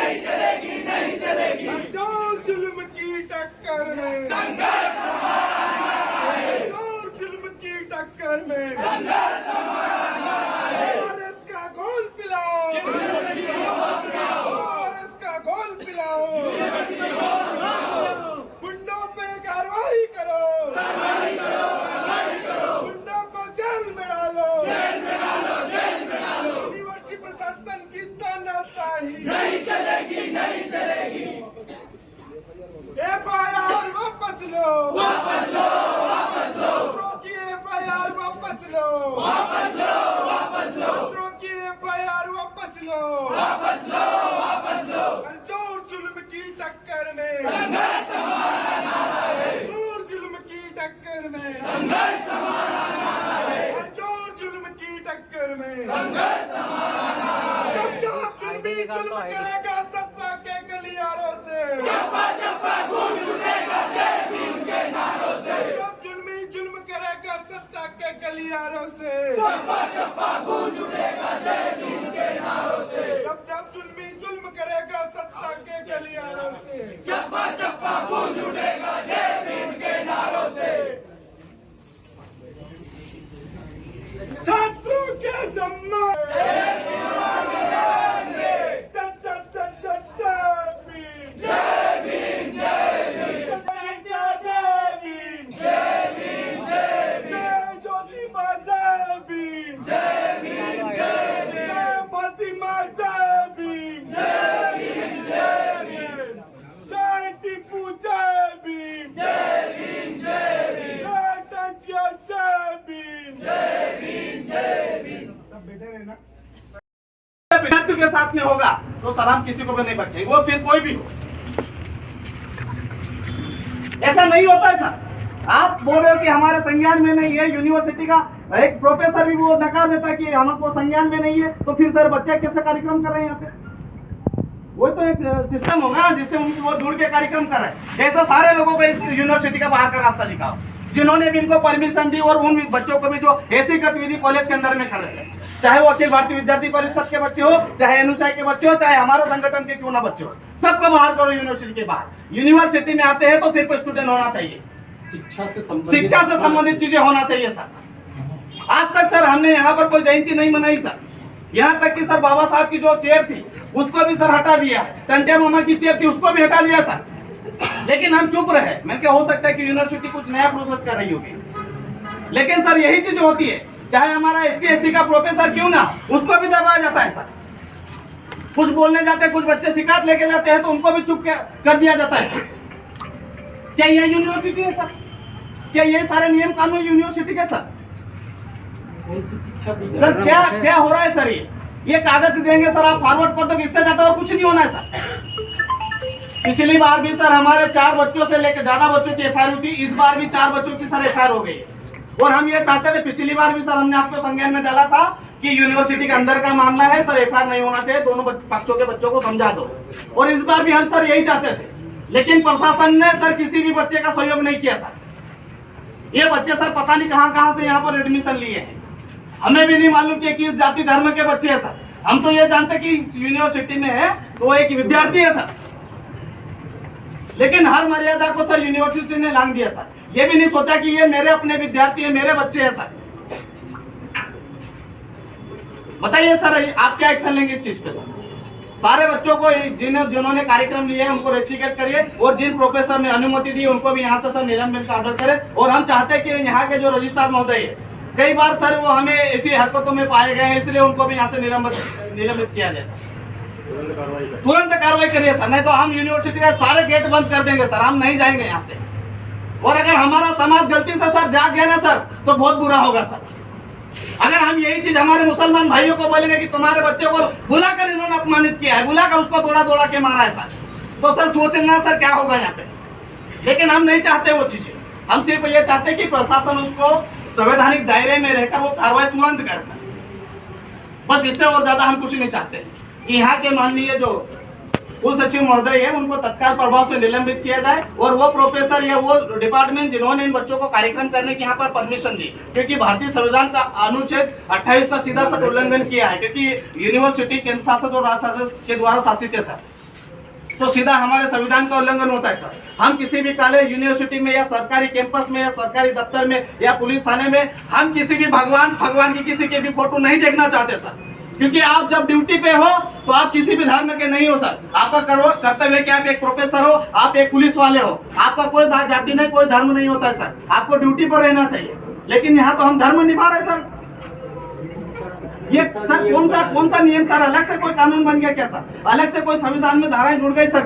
नहीं चलेगी, नहीं चलेगी। जोर जुल्म की टक्कर में संघर्ष हमारा नारा है, जोर जुल्म की टक्कर में संघर्ष हमारा नारा है। कांग्रेस का घोल पिलाओ, कांग्रेस का घोल पिलाओ, गुंडों पे कार्रवाई करो, कार्रवाई करो, कार्रवाई करो, गुंडों को जेल में डालो, जेल में डालो, जेल में डालो। यूनिवर्सिटी प्रशासन की तानाशाही नहीं चलेगी, नहीं चलेगी। FIR वापस लो, वापस लो, वापस लो, की FIR वापस लो, वापस लो, वापस लो, की FIR वापस लो, वापस लो, वापस लो। और जोर जुल्म की टक्कर में संघर्ष हमारा नारा है, जोर जुल्म की टक्कर में संघर्ष हमारा नारा है, और जोर जुल्म की टक्कर में संघर्ष हमारा नारा है। जब जब जुल्म करेगा सत्ता के गलियारों से, चप्पा चप्पा गूंज उठेगा जय भीम के नारों से, जब जुल्म करेगा सत्ता के गलियारों से, चप्पा चप्पा गूंज उठेगा जय भीम के नारों से, जब जुल्म करेगा सत्ता के गलियारों से। चप्पा चप्पा गूंज उठेगा जय भीम के नारों से। छात्रों के सम्मान विद्यार्थियों के साथ में होगा तो सर हम किसी को भी नहीं बख्शेंगे, वो फिर कोई भी हो। ऐसा नहीं होता है सर। आप बोल रहे हो कि हमारे संज्ञान में नहीं है, यूनिवर्सिटी का एक प्रोफेसर भी वो नकार देता है कि हमको संज्ञान में नहीं है, तो फिर सर बच्चे कैसे कार्यक्रम कर रहे हैं यहाँ पे? वो तो एक सिस्टम होगा जिससे वो जुड़ के कार्यक्रम कर रहे हैं। ऐसा सारे लोगों को इस यूनिवर्सिटी का बाहर का रास्ता दिखाओ, जिन्होंने भी इनको परमिशन दी और उन बच्चों को भी जो ऐसी गतिविधि कॉलेज के अंदर में कर रहे हैं, चाहे वो अखिल भारतीय विद्यार्थी परिषद के बच्चे हो, चाहे अनुसाय के बच्चे हो, चाहे हमारे संगठन के क्यों ना बच्चे हो, सबको बाहर करो यूनिवर्सिटी के बाहर। यूनिवर्सिटी में आते हैं तो सिर्फ स्टूडेंट होना चाहिए, शिक्षा से संबंधित चीजें होना चाहिए सर। आज तक सर हमने यहाँ पर कोई जयंती नहीं मनाई सर। यहाँ तक कि सर बाबा साहब की जो चेयर थी उसको भी सर हटा दिया, टंटे मामा की चेयर थी उसको भी हटा दिया सर, लेकिन हम चुप रहे। मैंने क्या हो सकता है कि यूनिवर्सिटी कुछ नया प्रोसेस कर रही होगी, लेकिन सर यही चीज होती है, चाहे हमारा ST SC का प्रोफेसर क्यों ना, उसको भी दबाया जाता है सर। कुछ बोलने जाते हैं, कुछ बच्चे शिकायत लेके जाते हैं तो उनको भी चुप कर दिया जाता है सर। क्या ये यूनिवर्सिटी है सर? क्या ये सारे नियम कानून यूनिवर्सिटी के सर? सर क्या क्या हो रहा है सर? ये कागज देंगे सर, आप फॉरवर्ड कर दो, इससे ज्यादा और कुछ नहीं होना है सर। पिछली बार भी सर हमारे 4 बच्चों से लेकर ज्यादा बच्चों की FIR हुई थी, इस बार भी 4 बच्चों की सर FIR हो गई है। और हम ये चाहते थे, पिछली बार भी सर हमने आपको संज्ञान में डाला था कि यूनिवर्सिटी के अंदर का मामला है सर, FIR नहीं होना चाहिए, दोनों पक्षों के बच्चों को समझा दो। और इस बार भी हम सर यही चाहते थे, लेकिन प्रशासन ने सर किसी भी बच्चे का सहयोग नहीं किया सर। ये बच्चे सर पता नहीं कहां से यहाँ पर एडमिशन लिए हैं, हमें भी नहीं मालूम कि किस जाति धर्म के बच्चे हैं सर। हम तो ये जानते कि इस यूनिवर्सिटी में है तो एक विद्यार्थी है सर, लेकिन हर मर्यादा को सर यूनिवर्सिटी ने लांघ दिया सर। ये भी नहीं सोचा कि ये मेरे अपने विद्यार्थी है, मेरे बच्चे हैं सर। बताइए सर आप क्या एक्शन लेंगे इस चीज पे सर? सारे बच्चों को जिन्होंने कार्यक्रम लिए उनको रेस्ट्रिकेट करिए, और जिन प्रोफेसर ने अनुमति दी उनको भी यहाँ से सर निलंबन का ऑर्डर करें। और हम चाहते हैं कि यहाँ के जो रजिस्ट्रार महोदय है, कई बार सर वो हमें ऐसी हरकतों में पाए गए हैं, इसलिए उनको भी यहाँ से निलंबित किया जाए सर। तुरंत कार्रवाई करिए सर, नहीं तो हम यूनिवर्सिटी का सारे गेट बंद कर देंगे सर, हम नहीं जाएंगे यहाँ से। और अगर हमारा समाज गलती से सर जाग गया ना सर तो बहुत बुरा होगा सर। अगर हम यही चीज हमारे मुसलमान भाइयों को बोलेंगे कि तुम्हारे बच्चे को बुलाकर इन्होंने अपमानित किया है, बुलाकर उसको दौड़ा के मारा है सर, तो सर सोचना सर क्या होगा यहाँ पे। लेकिन हम नहीं चाहते वो चीजें, हम सिर्फ ये चाहते कि प्रशासन उसको संवैधानिक दायरे में रहकर वो कार्रवाई तुरंत करे सर, बस इससे और ज्यादा हम कुछ नहीं चाहते। कि यहाँ के माननीय जो कुल सचिव महोदय है उनको तत्काल प्रभाव से निलंबित किया जाए, और वो प्रोफेसर या वो डिपार्टमेंट जिन्होंने इन बच्चों को कार्यक्रम करने की यहाँ पर परमिशन दी, क्योंकि भारतीय संविधान का अनुच्छेद 28 का सीधा सा उल्लंघन किया है, क्योंकि यूनिवर्सिटी केंद्र शासित और राज्य शासन के द्वारा शासित है सर। तो सीधा हमारे संविधान का उल्लंघन होता है सर। हम किसी भी कॉलेज, यूनिवर्सिटी में या सरकारी कैंपस में या सरकारी दफ्तर में या पुलिस थाने में हम किसी भी भगवान की किसी की भी फोटो नहीं देखना चाहते सर, क्योंकि आप जब ड्यूटी पे हो तो आप किसी भी धर्म के नहीं हो सर। आपका कर्तव्य क्या, आप एक प्रोफेसर हो, आप एक पुलिस वाले हो, आपका कोई जाति नहीं, कोई धर्म नहीं होता है सर। आपको ड्यूटी पर रहना चाहिए, लेकिन यहाँ तो हम धर्म निभा रहे सर। ये सर कौन सा नियम सर? अलग से कोई कानून बन गया क्या सर? अलग से कोई संविधान में धाराएं जुड़ गई सर?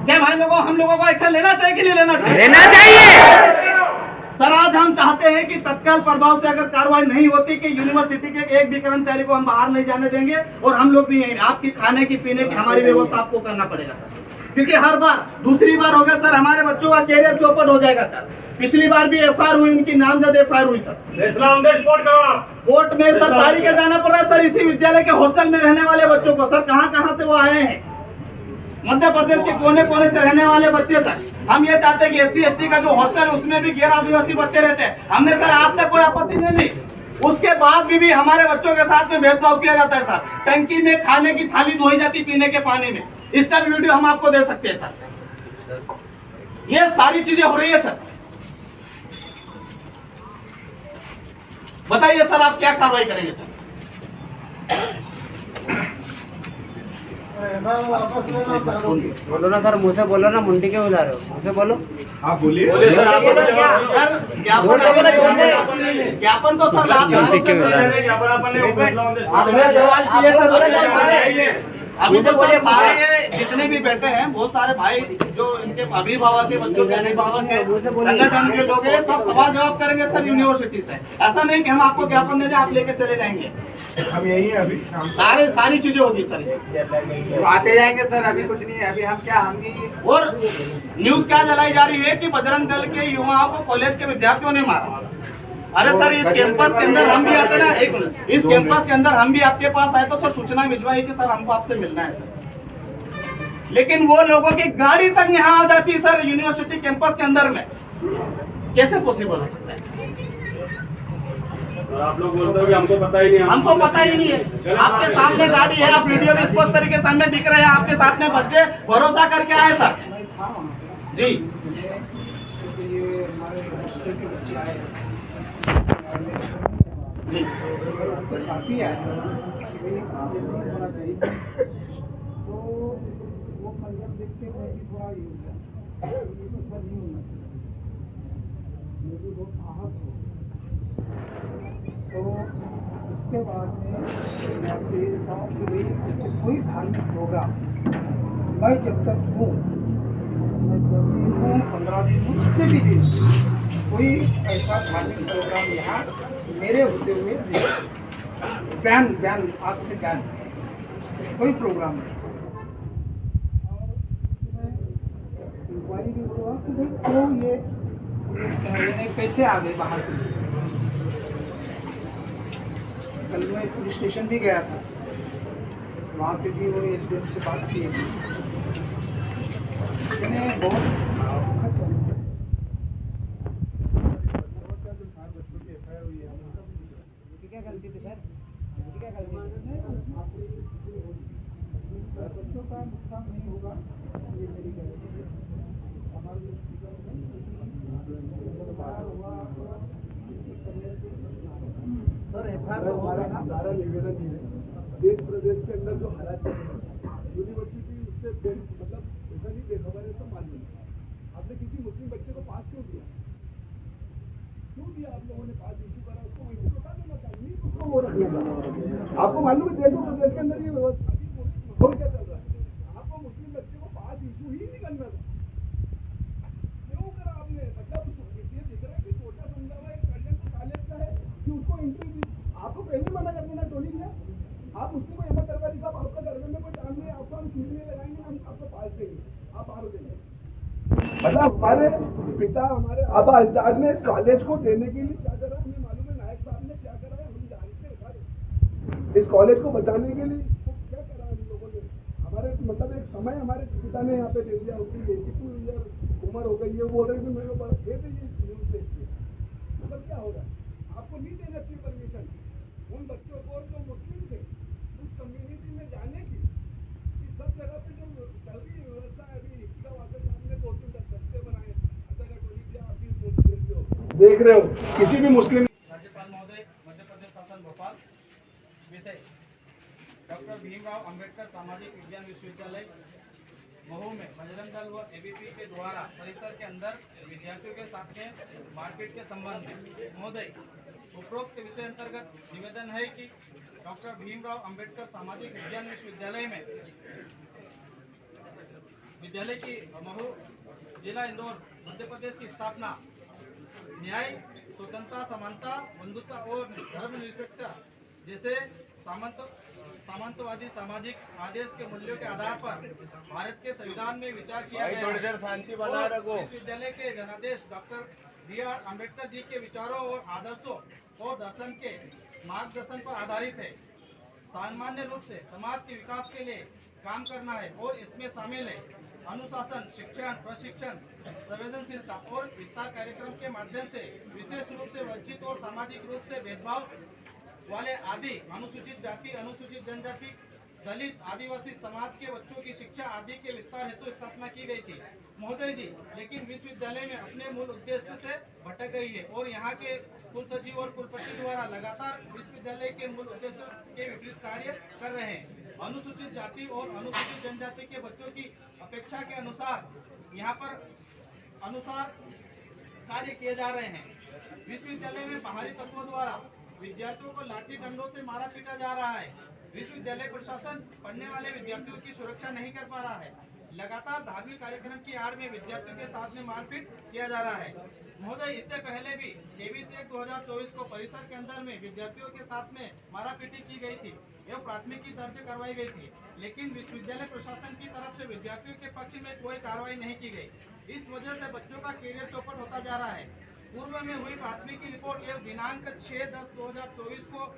क्या भाई लोगों, हम लोगों को एक्शन लेना चाहिए कि नहीं लेना चाहिए? लेना चाहिए सर। आज हम चाहते हैं कि तत्काल प्रभाव से अगर कार्रवाई नहीं होती कि यूनिवर्सिटी के एक भी कर्मचारी को हम बाहर नहीं जाने देंगे, और हम लोग भी यहीं आपकी खाने की पीने की हमारी व्यवस्था आपको करना पड़ेगा सर, क्योंकि हर बार दूसरी बार होगा सर हमारे बच्चों का कैरियर चौपट हो जाएगा सर। पिछली बार भी एफआईआर हुई, उनकी नामजद एफआईआर हुई सर। कोर्ट में सर तारीख के जाना पड़ रहा है सर, इसी विद्यालय के हॉस्टल में रहने वाले बच्चों को सर। कहां से वो आए हैं? मध्य प्रदेश के कोने कोने से रहने वाले बच्चे सर। हम ये चाहते हैं कि SC ST का जो हॉस्टल है उसमें भी गैर आदिवासी बच्चे रहते हैं। हमने सर आज तक कोई आपत्ति नहीं दी, उसके बाद भी हमारे बच्चों के साथ में भेदभाव किया जाता है सर। टंकी में खाने की थाली धोई जाती पीने के पानी में, इसका भी वीडियो हम आपको दे सकते हैं सर। ये सारी चीजें हो रही है सर। बताइए सर, आप क्या कार्रवाई करेंगे सर? बोलो ना सर, मुंह से बोलो ना, मुंडी क्यों हिला रहे हो? मुंह से बोलो। आप बोलिए सर ज्ञापन तो सर आपने सवाल किए सर। अभी तो सर सारे जितने भी बैठे हैं, बहुत सारे भाई जो इनके अभिभावक के बच्चों के अभिभावक है, संगठन के लोग हैं, सब सवाल जवाब करेंगे सर यूनिवर्सिटी से। ऐसा नहीं कि हम आपको ज्ञापन दे दें आप लेके चले जाएंगे। हम यही है अभी, सारी चीजें होगी सर। आते जाएंगे सर, अभी कुछ नहीं है। अभी हम क्या, हम भी और न्यूज क्या जलाई जा रही है कि बजरंग दल के युवाओं को कॉलेज के विद्यार्थियों ने मारा। अरे सर, इस कैंपस के अंदर हम भी आते ना, एक मिनट, इस कैंपस के अंदर हम भी आपके पास आए तो सर सूचना भिजवाई कि सर हमको आपसे मिलना है सर, लेकिन वो लोगों की गाड़ी तक यहाँ आ जाती है सर यूनिवर्सिटी कैंपस के अंदर में। कैसे पॉसिबल हो सकता है सर? आप लोग बोलते हो कि हमको पता ही नहीं। हमको पता ही नहीं है। आपके सामने गाड़ी है, आप वीडियो भी स्पष्ट तरीके से सामने दिख रहे हैं, आपके साथ में बच्चे भरोसा करके आए सर जी। साथी है होना चाहिए, तो वो मंजर देखते हुए भी थोड़ा ये हो गया, ये तो सर नहीं होना चाहिए, मुझे बहुत आहत हो। तो उसके बाद में मैं आपको ये बताऊँ कि भाई जैसे कोई धार्मिक प्रोग्राम मैं जब तक हूँ, मैं 10 दिन हूँ, 15 दिन हूँ, जितने भी दिन कोई ऐसा धार्मिक प्रोग्राम यहाँ मेरे होते हुए बैन आज से बैन, कोई प्रोग्राम नहीं। और मैं इंक्वायरी भी हुआ कि भाई क्यों ये कैसे आ गए बाहर के लिए। कल मैं पुलिस स्टेशन भी गया था, वहाँ पे भी वो SDM से बात की है। मैंने बहुत क्या गलती थी सर? क्या गलती बच्चों का नुकसान नहीं होगा, ये मेरी गारंटी है। हमारे सारा निवेदन ही है। देश प्रदेश के अंदर जो हालात चल रहे हैं, यूनिवर्सिटी उससे मतलब ऐसा नहीं बेखबर है, सब मालूम है। आपने किसी मुस्लिम बच्चे को पास क्यों दिया? आप लोगों ने पास इशू करा, उसको वहीं बता देना चाहिए, उसको वो रखने का। आपको मालूम है देश प्रदेश के अंदर ये व्यवस्था क्या चल रहा है? आपको मुस्लिम बच्चे को पास इशू ही नहीं करना था, क्यों करा आपने? मतलब ये दिख रहा है कि छोटा समझा हुआ एक षड्यंत्र कॉलेज का है कि उसको एंट्री दी। आपको पहले मना कर देना टोली ने, आप मुस्लिम को अहमद दरबारी साहब आपका घर में कोई काम नहीं, आपको हम सीढ़ी लगाएंगे, हम आपको पास देंगे, आप बाहर हो जाएंगे। मतलब हमारे पिता, हमारे आबा अजदाद ने इस कॉलेज को देने के लिए क्या करा हमें मालूम है। नायक साहब ने क्या करा है हम जानते हैं सारे। इस कॉलेज को बचाने के लिए क्या करा हम लोगों ने? हमारे मतलब एक समय हमारे पिता ने यहाँ पे दे दिया, उनकी 82 ईयर उम्र हो गई है, वो बोल रहे थे मेरे ऊपर दे दीजिए न्यूज देखिए। मतलब क्या होगा? आपको नहीं देना चाहिए परमिशन उन बच्चों को जो मुस्लिम थे उस कम्युनिटी में जाने की। सब जगह देख रहे हो किसी भी मुस्लिम राज्यपाल महोदय, मध्य प्रदेश शासन भोपाल। विषय डॉक्टर भीमराव अंबेडकर सामाजिक विज्ञान विश्वविद्यालय महू में बजरंग दल व एबीपी के द्वारा परिसर के अंदर विद्यार्थियों के साथ में मारपीट के संबंध में महोदय, उपरोक्त विषय अंतर्गत निवेदन है कि डॉक्टर भीमराव अंबेडकर सामाजिक विज्ञान विश्वविद्यालय में विद्यालय की महू जिला इंदौर मध्य प्रदेश की स्थापना न्याय, स्वतंत्रता, समानता, बंधुता और धर्मनिरपेक्षता जैसे सामंतवादी सामाजिक आदेश के मूल्यों के आधार पर भारत के संविधान में विचार किया गया है और विश्वविद्यालय के जनादेश डॉक्टर बी.आर. अम्बेडकर जी के विचारों और आदर्शों और दर्शन के मार्गदर्शन पर आधारित है। सामान्य रूप से समाज के विकास के लिए काम करना है और इसमें शामिल है अनुशासन, शिक्षण, प्रशिक्षण, संवेदनशीलता और विस्तार कार्यक्रम के माध्यम से विशेष रूप से वंचित और सामाजिक रूप से भेदभाव वाले आदि अनुसूचित जाति, अनुसूचित जनजाति, दलित, आदिवासी समाज के बच्चों की शिक्षा आदि के विस्तार हेतु स्थापना की गई थी महोदय जी। लेकिन विश्वविद्यालय में अपने मूल उद्देश्य से भटक गई है और यहाँ के कुल सचिव और कुलपति द्वारा लगातार विश्वविद्यालय के मूल उद्देश्य के विपरीत कार्य कर रहे हैं। अनुसूचित जाति और अनुसूचित जनजाति के बच्चों की अपेक्षा के अनुसार यहाँ पर कार्य किए जा रहे हैं। विश्वविद्यालय में बाहरी तत्वों द्वारा विद्यार्थियों को लाठी डंडों से मारा पीटा जा रहा है। विश्वविद्यालय प्रशासन पढ़ने वाले विद्यार्थियों की सुरक्षा नहीं कर पा रहा है। लगातार धार्मिक कार्यक्रम की आड़ में विद्यार्थियों के साथ में मारपीट किया जा रहा है महोदय। इससे पहले भी 23/1/2024 को परिसर के अंदर में विद्यार्थियों के साथ में मारापीटी की गई थी एवं प्राथमिकी दर्ज करवाई गई थी, लेकिन विश्वविद्यालय प्रशासन की तरफ से विद्यार्थियों के पक्ष में कोई कार्रवाई नहीं की गई। इस वजह से बच्चों का कैरियर चौपट होता जा रहा है। पूर्व में हुई प्राथमिकी रिपोर्ट एवं दिनांक 6/10/2024 को